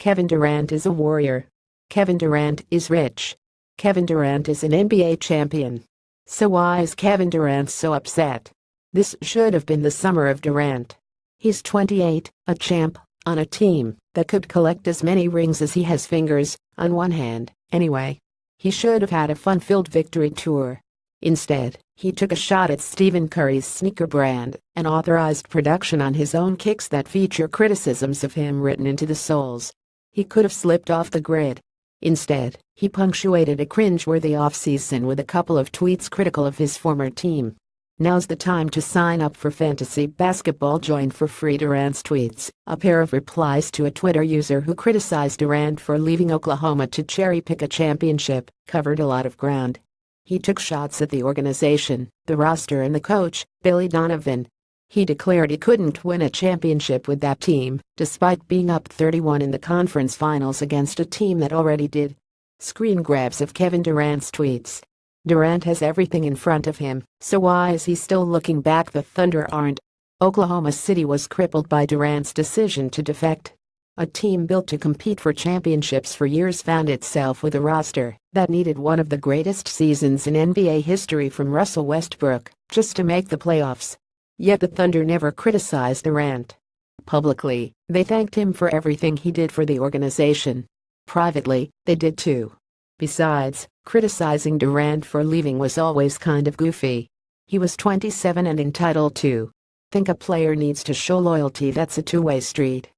Kevin Durant is a warrior. Kevin Durant is rich. Kevin Durant is an NBA champion. So why is Kevin Durant so upset? This should have been the summer of Durant. He's 28, a champ, on a team that could collect as many rings as he has fingers, on one hand, anyway. He should have had a fun-filled victory tour. Instead, he took a shot at Stephen Curry's sneaker brand and authorized production on his own kicks that feature criticisms of him written into the soles. He could have slipped off the grid. Instead, he punctuated a cringe-worthy offseason with a couple of tweets critical of his former team. Now's the time to sign up for fantasy basketball. Join for free Durant's tweets, a pair of replies to a Twitter user who criticized Durant for leaving Oklahoma to cherry-pick a championship, covered a lot of ground. He took shots at the organization, the roster and the coach, Billy Donovan. He declared he couldn't win a championship with that team, despite being up 31 in the conference finals against a team that already did. Screen grabs of Kevin Durant's tweets. Durant has everything in front of him, so why is he still looking back? The Thunder aren't. Oklahoma City was crippled by Durant's decision to defect. A team built to compete for championships for years found itself with a roster that needed one of the greatest seasons in NBA history from Russell Westbrook just to make the playoffs. Yet the Thunder never criticized Durant. Publicly, they thanked him for everything he did for the organization. Privately, they did too. Besides, criticizing Durant for leaving was always kind of goofy. He was 27 and entitled to. Think a player needs to show loyalty. That's a two-way street.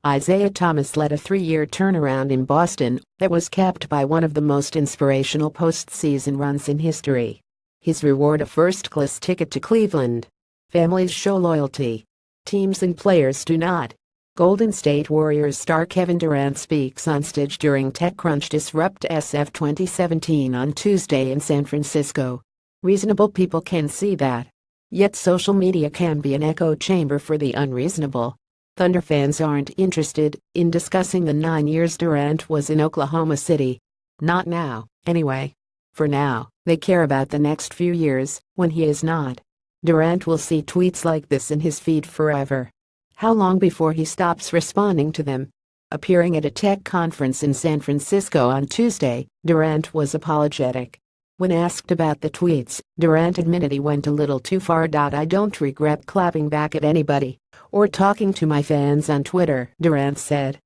Isaiah Thomas led a 3-year turnaround in Boston that was capped by one of the most inspirational postseason runs in history. His reward, a first-class ticket to Cleveland. Families show loyalty. Teams and players do not. Golden State Warriors star Kevin Durant speaks on stage during TechCrunch Disrupt SF 2017 on Tuesday in San Francisco. Reasonable people can see that. Yet social media can be an echo chamber for the unreasonable. Thunder fans aren't interested in discussing the 9 years Durant was in Oklahoma City. Not now, anyway. For now, they care about the next few years, when he is not. Durant will see tweets like this in his feed forever. How long before he stops responding to them? Appearing at a tech conference in San Francisco on Tuesday, Durant was apologetic. When asked about the tweets, Durant admitted he went a little too far. I don't regret clapping back at anybody or talking to my fans on Twitter, Durant said.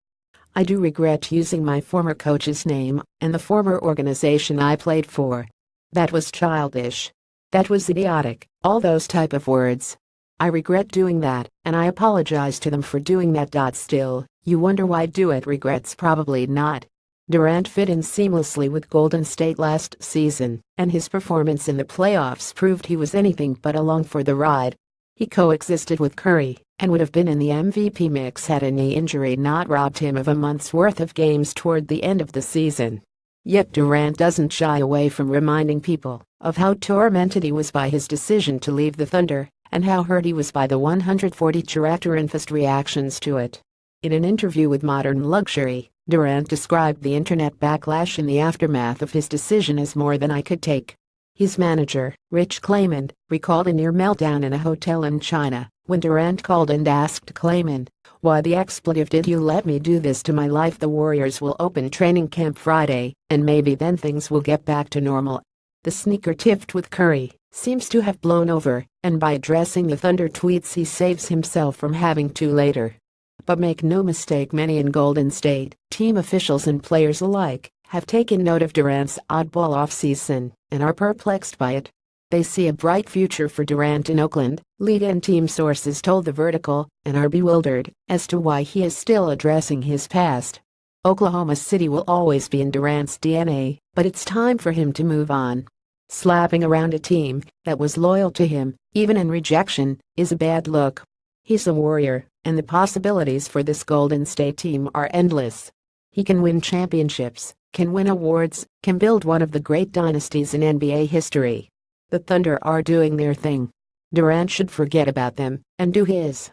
I do regret using my former coach's name and the former organization I played for. That was childish. That was idiotic, all those type of words. I regret doing that, and I apologize to them for doing that. Still, you wonder why I do it? Regrets? Probably not. Durant fit in seamlessly with Golden State last season, and his performance in the playoffs proved he was anything but along for the ride. He coexisted with Curry, and would have been in the MVP mix had a knee injury not robbed him of a month's worth of games toward the end of the season. Yet Durant doesn't shy away from reminding people of how tormented he was by his decision to leave the Thunder, and how hurt he was by the 140 character-infused reactions to it. In an interview with Modern Luxury, Durant described the internet backlash in the aftermath of his decision as more than I could take. His manager, Rich Kleiman, recalled a near meltdown in a hotel in China when Durant called and asked Kleiman, "Why the expletive did you let me do this to my life? The Warriors will open training camp Friday, and maybe then things will get back to normal." The sneaker tipped with Curry seems to have blown over, and by addressing the Thunder tweets he saves himself from having to later. But make no mistake, many in Golden State, team officials and players alike, have taken note of Durant's oddball offseason and are perplexed by it. They see a bright future for Durant in Oakland, league and team sources told The Vertical, and are bewildered as to why he is still addressing his past. Oklahoma City will always be in Durant's DNA, but it's time for him to move on. Slapping around a team that was loyal to him, even in rejection, is a bad look. He's a warrior, and the possibilities for this Golden State team are endless. He can win championships, can win awards, can build one of the great dynasties in NBA history. The Thunder are doing their thing. Durant should forget about them and do his.